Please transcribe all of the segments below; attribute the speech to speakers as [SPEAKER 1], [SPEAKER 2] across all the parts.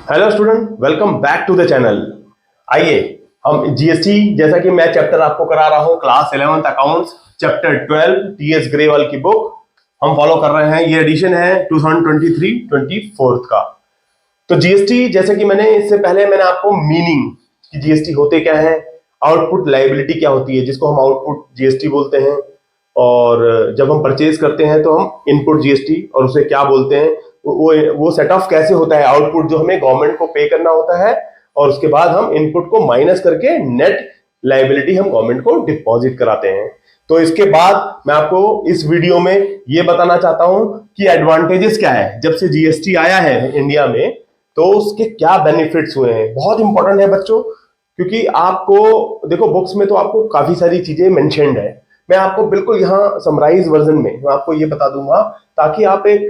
[SPEAKER 1] Hello student, welcome back to the channel. आइए हम GST, जैसा कि मैं चैप्टर आपको करा रहा हूं class 11th accounts chapter 12 TS Grewal की बुक हम फॉलो कर रहे हैं। ये एडिशन है 2023-24 का। तो जीएसटी, जैसे कि मैंने इससे पहले आपको मीनिंग कि जीएसटी होते क्या है, आउटपुट लायबिलिटी क्या होती है जिसको हम आउटपुट जीएसटी बोलते हैं, और जब हम परचेज करते हैं तो हम इनपुट जीएसटी और उसे क्या बोलते हैं, वो सेट ऑफ कैसे होता है, आउटपुट जो हमें गवर्नमेंट को पे करना होता है और उसके बाद हम इनपुट को माइनस करके नेट लायबिलिटी हम गवर्नमेंट को डिपॉजिट कराते हैं। तो इसके बाद मैं आपको इस वीडियो में ये बताना चाहता हूं कि एडवांटेजेस क्या है जब से जीएसटी आया है इंडिया में, तो उसके क्या बेनिफिट्स हुए हैं। बहुत इंपॉर्टेंट है बच्चों, क्योंकि आपको देखो बुक्स में तो आपको काफी सारी चीजें मेंशन्ड है, मैं आपको बिल्कुल यहाँ समराइज वर्जन में मैं आपको ये बता दूंगा ताकि आप एक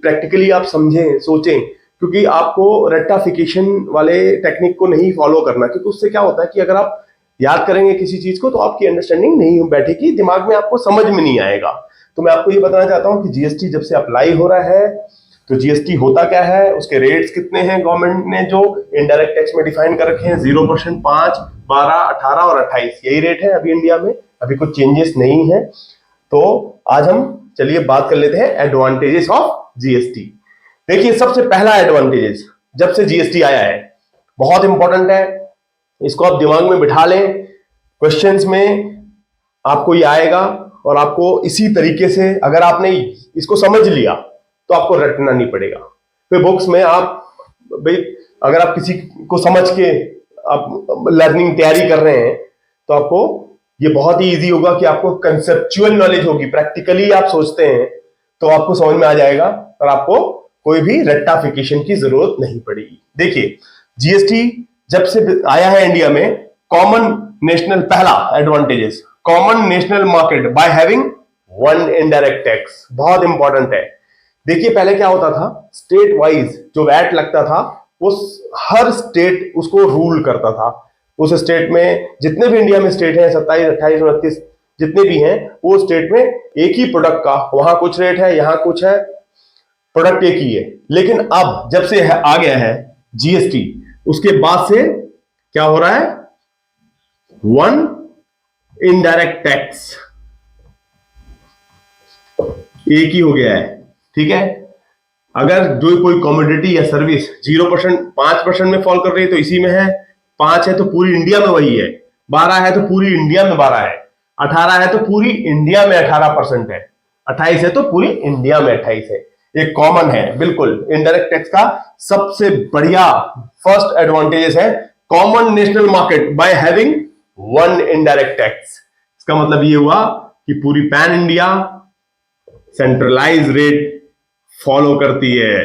[SPEAKER 1] प्रैक्टिकली आप समझें, सोचें, क्योंकि आपको रेक्टाफिकेशन वाले टेक्निक को नहीं फॉलो करना, क्योंकि उससे क्या होता है कि अगर आप याद करेंगे किसी चीज को तो आपकी अंडरस्टैंडिंग नहीं बैठेगी, दिमाग में आपको समझ में नहीं आएगा। तो मैं आपको ये बताना चाहता हूँ कि जीएसटी जब से अप्लाई हो रहा है तो जीएसटी होता क्या है, उसके रेट्स कितने हैं, गवर्नमेंट ने जो इनडायरेक्ट टैक्स में डिफाइन कर रखे हैं 0%, 5, 12, 18 और 28, यही रेट है अभी इंडिया में, अभी कुछ चेंजेस नहीं है। तो आज हम चलिए बात कर लेते हैं एडवांटेजेस ऑफ जीएसटी। देखिए सबसे पहला एडवांटेजेस जब से जीएसटी आया है, बहुत इंपॉर्टेंट है, इसको आप दिमाग में बिठा लें, क्वेश्चंस में आपको ये आएगा और आपको इसी तरीके से अगर आपने इसको समझ लिया तो आपको रटना नहीं पड़ेगा। फिर बुक्स में आप भाई अगर आप किसी को समझ के आप लर्निंग तैयारी कर रहे हैं तो आपको ये बहुत ही इजी होगा कि आपको कंसेप्चुअल नॉलेज होगी, प्रैक्टिकली आप सोचते हैं तो आपको समझ में आ जाएगा और आपको कोई भी रेक्टाफिकेशन की जरूरत नहीं पड़ेगी। देखिए जीएसटी जब से आया है इंडिया में, कॉमन नेशनल, पहला advantages common national market by having one indirect tax, बहुत इंपॉर्टेंट है। देखिए पहले क्या होता था, स्टेट वाइज जो वैट लगता था वो हर स्टेट उसको रूल करता था। उस स्टेट में जितने भी इंडिया में स्टेट हैं 27, 28, 29 जितने भी हैं, वो स्टेट में एक ही प्रोडक्ट का वहां कुछ रेट है, यहां कुछ है, प्रोडक्ट एक ही है। लेकिन अब जब से आ गया है जीएसटी, उसके बाद से क्या हो रहा है, वन इनडायरेक्ट टैक्स एक ही हो गया है। ठीक है, अगर जो कोई कमोडिटी या सर्विस 0%, 5% में फॉल कर रही है तो इसी में है, 5 है तो पूरी इंडिया में वही है, 12 है तो पूरी इंडिया में 12 है, 18 है तो पूरी इंडिया में 18% है, 28 है तो पूरी इंडिया में 28 है। एक कॉमन है बिल्कुल। इनडायरेक्ट टैक्स का सबसे बढ़िया फर्स्ट एडवांटेजेस है common national market by having one indirect tax. इसका मतलब ये हुआ कि पूरी pan India centralise rate follow करती है,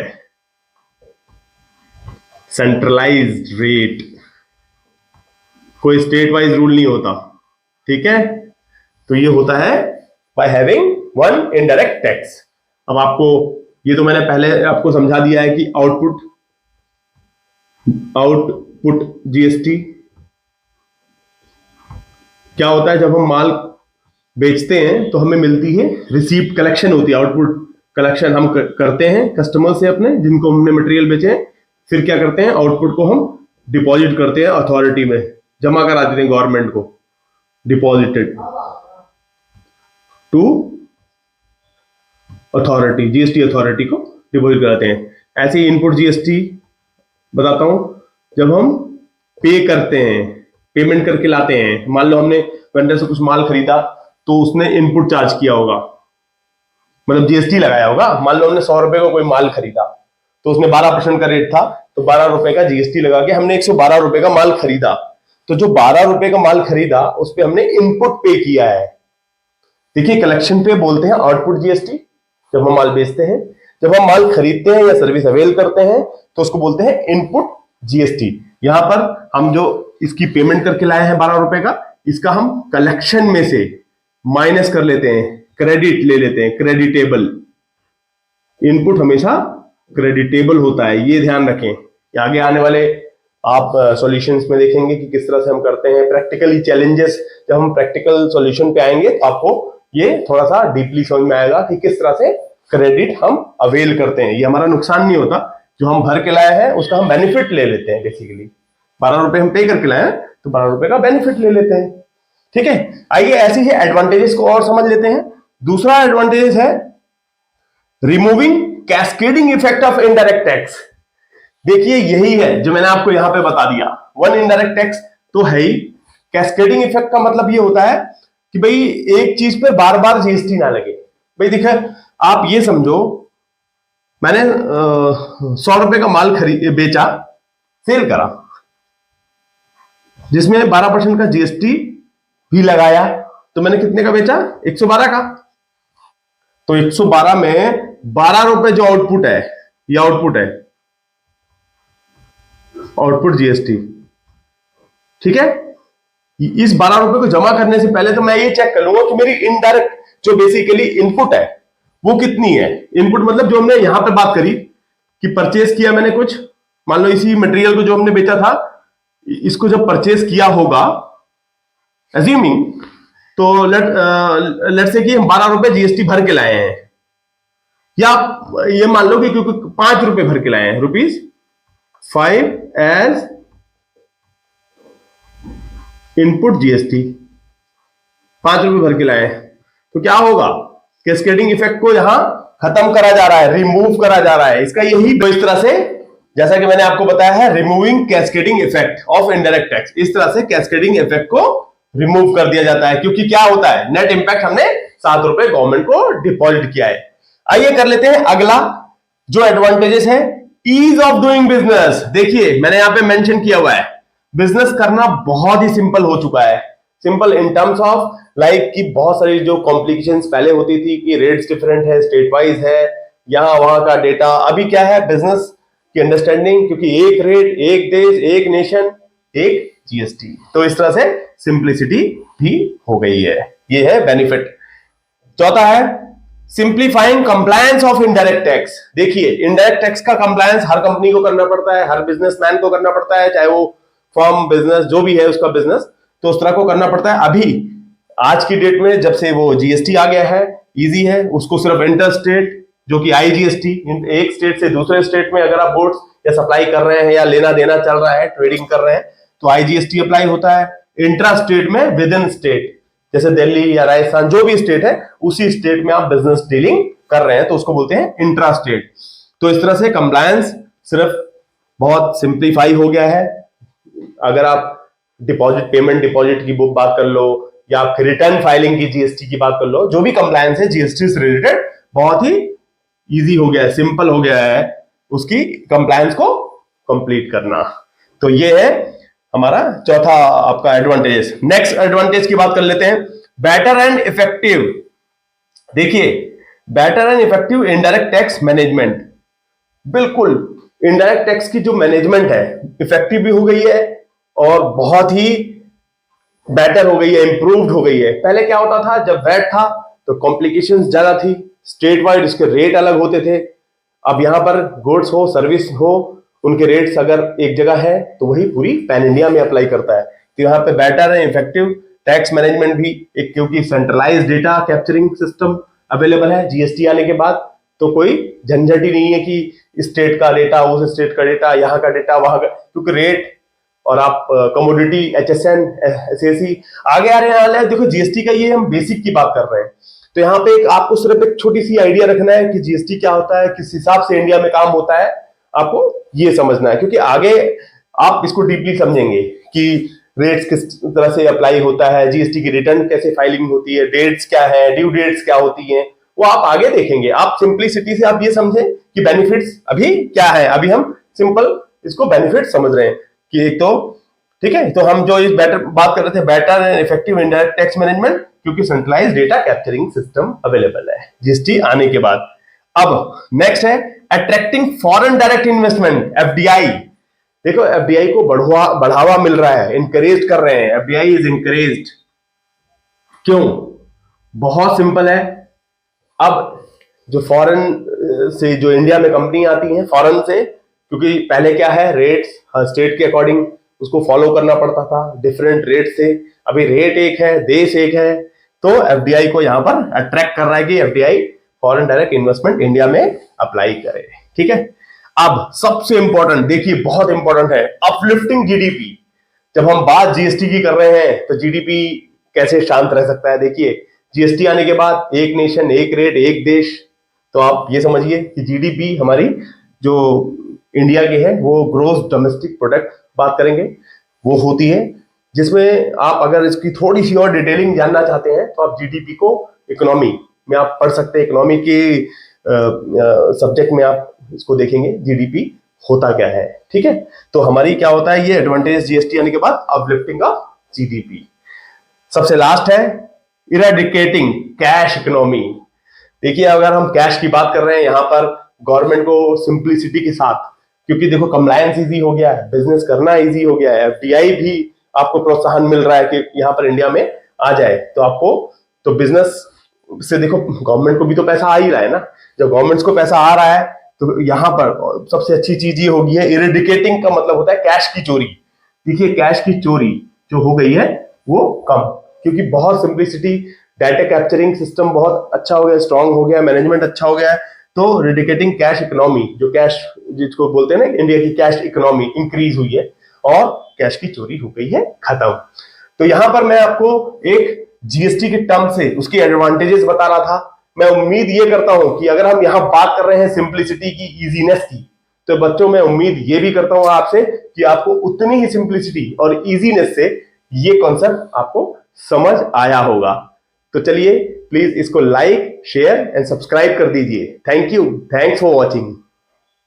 [SPEAKER 1] सेंट्रलाइज्ड रेट, कोई स्टेट वाइज रूल नहीं होता। ठीक है, तो ये होता है by having one indirect tax. अब आपको ये तो मैंने पहले आपको समझा दिया है कि आउटपुट जीएसटी क्या होता है। जब हम माल बेचते हैं तो हमें मिलती है रिसीप्ट, कलेक्शन होती है, आउटपुट कलेक्शन हम करते हैं कस्टमर से अपने, जिनको हमने मटेरियल बेचे हैं। फिर क्या करते हैं, आउटपुट को हम डिपॉजिट करते हैं अथॉरिटी में, जमा करा देते हैं गवर्नमेंट को, deposited to authority, GST authority को डिपॉजिट कराते हैं। ऐसे ही इनपुट जीएसटी बताता हूं, जब हम पे करते हैं, पेमेंट करके लाते हैं, मान लो हमने वेंडर से कुछ माल खरीदा तो उसने इनपुट चार्ज किया होगा, मतलब जीएसटी लगाया होगा। मान लो हमने 100 रुपए का कोई माल खरीदा तो उसने 12% का रेट था, तो 12 रुपए का जीएसटी लगा के हमने 112 रुपए का माल खरीदा। तो जो 12 रुपए का माल खरीदा उस पर हमने इनपुट पे किया है। देखिए कलेक्शन पे बोलते हैं आउटपुट जीएसटी जब हम माल बेचते हैं, जब हम माल खरीदते हैं या सर्विस अवेल करते हैं तो उसको बोलते हैं इनपुट जीएसटी। यहां पर हम जो इसकी पेमेंट करके लाए हैं 12 रुपए का, इसका हम कलेक्शन में से माइनस कर लेते हैं, क्रेडिट ले लेते हैं, क्रेडिटेबल। इनपुट हमेशा क्रेडिटेबल होता है, ये ध्यान रखें। आगे आने वाले आप सॉल्यूशंस में देखेंगे कि किस तरह से हम करते हैं प्रैक्टिकली चैलेंजेस। जब हम प्रैक्टिकल सॉल्यूशन पे आएंगे तो आपको ये थोड़ा सा डीपली समझ में आएगा कि किस तरह से क्रेडिट हम अवेल करते हैं। ये हमारा नुकसान नहीं होता, जो हम भर के लाए हैं उसका हम बेनिफिट ले लेते हैं। बेसिकली 12 रुपए हम पे करके लाए हैं तो 12 रुपए का बेनिफिट ले लेते हैं। ठीक है, आइए ऐसे ही एडवांटेजेस को और समझ लेते हैं। दूसरा एडवांटेज है removing cascading effect of indirect tax. देखिए यही है जो मैंने आपको यहां पे बता दिया। वन इनडायरेक्ट टैक्स तो है ही, कैस्केडिंग इफेक्ट का मतलब ये होता है कि भाई एक चीज पे बार बार जीएसटी ना लगे। भाई देखिए आप ये समझो, मैंने 100 रुपए का माल बेचा, सेल करा, जिसमें 12% का जीएसटी भी लगाया, तो मैंने कितने का बेचा? 112 का। तो 112 में 12 रुपए जो आउटपुट है, ये आउटपुट है, आउटपुट जीएसटी। ठीक है, इस 12 रुपए को जमा करने से पहले तो मैं ये चेक कर लूंगा कि मेरी इनडायरेक्ट जो बेसिकली इनपुट है वो कितनी है। इनपुट मतलब जो हमने यहां पे बात करी कि परचेज किया मैंने कुछ, मान लो इसी मटेरियल को जो हमने बेचा था, इसको जब परचेज किया होगा एज्यूमिंग, तो लेट से कि हम 12 रुपए जीएसटी भर के लाए हैं, या ये मान लो कि क्योंकि 5 रुपए भर के लाए हैं, ₹5 एज इनपुट जीएसटी, 5 रुपए भर के लाए हैं, तो क्या होगा? कैस्केडिंग इफेक्ट को यहां खत्म करा जा रहा है, रिमूव करा जा रहा है। इसका यही तो इस तरह से, जैसा कि मैंने आपको बताया है, removing cascading effect of indirect tax, इस तरह से कैस्केडिंग इफेक्ट को रिमूव कर दिया जाता है। क्योंकि क्या होता है, नेट इंपैक्ट हमने 7 रुपए गवर्नमेंट को डिपॉजिट किया है। आइए कर लेते हैं अगला जो एडवांटेजेस है, ईज ऑफ डूइंग बिजनेस। देखिए मैंने यहां पे मेंशन किया हुआ है, बिजनेस करना बहुत ही सिंपल हो चुका है। Simple in terms of like कि बहुत सारी जो कॉम्प्लिकेशंस पहले होती थी कि रेट्स डिफरेंट है, स्टेट वाइज है, यहां वहां का डेटा, अभी क्या है, बिजनेस की अंडरस्टैंडिंग, क्योंकि एक रेट, एक देश, एक नेशन, एक जीएसटी, तो इस तरह से सिंप्लिसिटी भी हो गई है। ये है बेनिफिट। चौथा है simplifying compliance of indirect tax. देखिए इनडायरेक्ट टैक्स का कंप्लायंस हर कंपनी को करना पड़ता है, हर बिजनेसमैन को करना पड़ता है, चाहे वो फर्म, बिजनेस जो भी है उसका बिजनेस, तो उस तरह को करना पड़ता है। अभी आज की डेट में जब से वो जीएसटी आ गया है, इजी है, उसको सिर्फ इंटर स्टेट जो कि आईजीएसटी, एक स्टेट से दूसरे स्टेट में अगर आप गुड्स या सप्लाई कर रहे हैं या लेना देना चल रहा है, ट्रेडिंग कर रहे हैं, तो आईजीएसटी अप्लाई होता है। इंट्रा स्टेट में विद इन स्टेट, जैसे दिल्ली या राजस्थान जो भी स्टेट है, उसी स्टेट में आप बिजनेस डीलिंग कर रहे हैं, तो उसको बोलते हैं इंट्रा स्टेट। तो इस तरह से कंप्लायंस सिर्फ बहुत सिंप्लीफाई हो गया है। अगर आप डिपॉजिट, पेमेंट डिपॉजिट की बुक बात कर लो, या आप रिटर्न फाइलिंग की जीएसटी की बात कर लो, जो भी कंप्लायंस है जीएसटी से रिलेटेड, बहुत ही इजी हो गया है, सिंपल हो गया है उसकी कंप्लायंस को कंप्लीट करना। तो ये है हमारा चौथा आपका एडवांटेज। नेक्स्ट एडवांटेज की बात कर लेते हैं, बेटर एंड इफेक्टिव। देखिए better and effective indirect tax management. बिल्कुल इनडायरेक्ट टैक्स की जो मैनेजमेंट है इफेक्टिव भी हो गई है और बहुत ही बेटर हो गई है, इंप्रूव्ड हो गई है। पहले क्या होता था, जब वैट था तो कॉम्प्लिकेशंस ज्यादा थी, स्टेट वाइड इसके रेट अलग होते थे। अब यहां पर गुड्स हो, सर्विस हो, उनके रेट्स अगर एक जगह है तो वही पूरी पैन इंडिया में अप्लाई करता है। तो यहाँ पे बेटर है इफेक्टिव टैक्स मैनेजमेंट भी एक, क्योंकि centralise data capturing system available है जीएसटी आने के बाद, तो कोई झंझट ही नहीं है कि स्टेट का डेटा, उस स्टेट का डेटा, यहाँ का डेटा, वहां का, क्योंकि रेट और आप कमोडिटी, एचएसएन, एसएसी आगे आ रहे हैं। देखो जीएसटी का ये हम बेसिक की बात कर रहे हैं, तो यहाँ पे एक आपको सिर्फ एक छोटी सी आइडिया रखना है कि जीएसटी क्या होता है, किस हिसाब से इंडिया में काम होता है, आपको ये समझना है। क्योंकि आगे आप इसको डीपली समझेंगे कि रेट्स किस तरह से अप्लाई होता है, जीएसटी की रिटर्न कैसे फाइलिंग होती है, डेट्स क्या है, ड्यू डेट्स क्या होती हैं, वो आप आगे देखेंगे। आप सिंप्लिसिटी से आप ये समझें कि बेनिफिट्स अभी क्या है। अभी हम सिंपल इसको बेनिफिट समझ रहे हैं कि एक तो ठीक है, तो हम जो इस बेटर बात कर रहे थे, better and effective indirect tax management, क्योंकि centralise data capturing system available है जीएसटी आने के बाद। अब नेक्स्ट है attracting foreign direct investment, FDI. देखो एफडीआई को बढ़ावा मिल रहा है, इंकरेज कर रहे हैं, एफडीआई इज इंकरेज्ड। क्यों? बहुत सिंपल है। अब जो फॉरेन से जो इंडिया में कंपनी आती है फॉरेन से, क्योंकि पहले क्या है, रेट्स हर स्टेट के अकॉर्डिंग उसको फॉलो करना पड़ता था, डिफरेंट रेट से। अभी रेट एक है, देश एक है, तो एफडीआई को यहां पर अट्रैक्ट कर रहा है कि FDI foreign direct investment India में अप्लाई करे। ठीक है, अब सबसे इंपॉर्टेंट देखिए, बहुत इंपॉर्टेंट है, अपलिफ्टिंग जीडीपी। जब हम बात जीएसटी की कर रहे हैं तो जीडीपी कैसे शांत रह सकता है? देखिए, जीएसटी आने के बाद एक नेशन एक रेट एक देश, तो आप ये समझिए कि जीडीपी हमारी जो इंडिया की है वो ग्रोस डोमेस्टिक प्रोडक्ट बात करेंगे, वो होती है, जिसमें आप अगर इसकी थोड़ी सी और डिटेलिंग जानना चाहते हैं तो आप जीडीपी को इकोनॉमी में आप पढ़ सकते हैं। इकोनॉमी के सब्जेक्ट में आप इसको देखेंगे जीडीपी होता क्या है, ठीक है। तो हमारी क्या होता है, ये एडवांटेज जीएसटी आने के बाद अपलिफ्टिंग ऑफ जीडीपी। सबसे लास्ट है इरेडिकेटिंग कैश इकोनॉमी। देखिए, अगर हम कैश की बात कर रहे हैं यहां पर गवर्नमेंट को सिंप्लिसिटी के साथ, क्योंकि देखो कंप्लायंस इजी हो गया है, बिजनेस करना इजी हो गया है, एफडीआई भी आपको प्रोत्साहन मिल रहा है कि यहां पर इंडिया में आ जाए, तो आपको तो बिजनेस से देखो गवर्नमेंट को भी तो पैसा आ ही रहा है ना। जब गवर्नमेंट को पैसा आ रहा है तो यहां पर सबसे अच्छी चीज ये होगी है, इरेडिकेटिंग का मतलब होता है कैश की चोरी। देखिए, कैश की चोरी जो हो गई है वो कम, क्योंकि बहुत सिंप्लिसिटी, डाटा कैप्चरिंग सिस्टम बहुत अच्छा हो गया, स्ट्रांग हो गया, मैनेजमेंट अच्छा हो गया है। तो रिडिकेटिंग कैश इकोनॉमी, जो कैश जिसको बोलते हैं ना, इंडिया की कैश इकोनॉमी इंक्रीज हुई है और कैश की चोरी हो गई है खत्म। तो यहां पर मैं आपको एक जीएसटी के टर्म से उसके एडवांटेजेस बता रहा था। मैं उम्मीद ये करता हूं कि अगर हम यहां बात कर रहे हैं सिंप्लिसिटी की, इजीनेस की, तो बच्चों मैं उम्मीद ये भी करता हूं आपसे कि आपको उतनी ही सिंप्लिसिटी और इजीनेस से ये कॉन्सेप्ट आपको समझ आया होगा। तो चलिए प्लीज इसको लाइक शेयर एंड सब्सक्राइब कर दीजिए। Thank you, thanks for watching.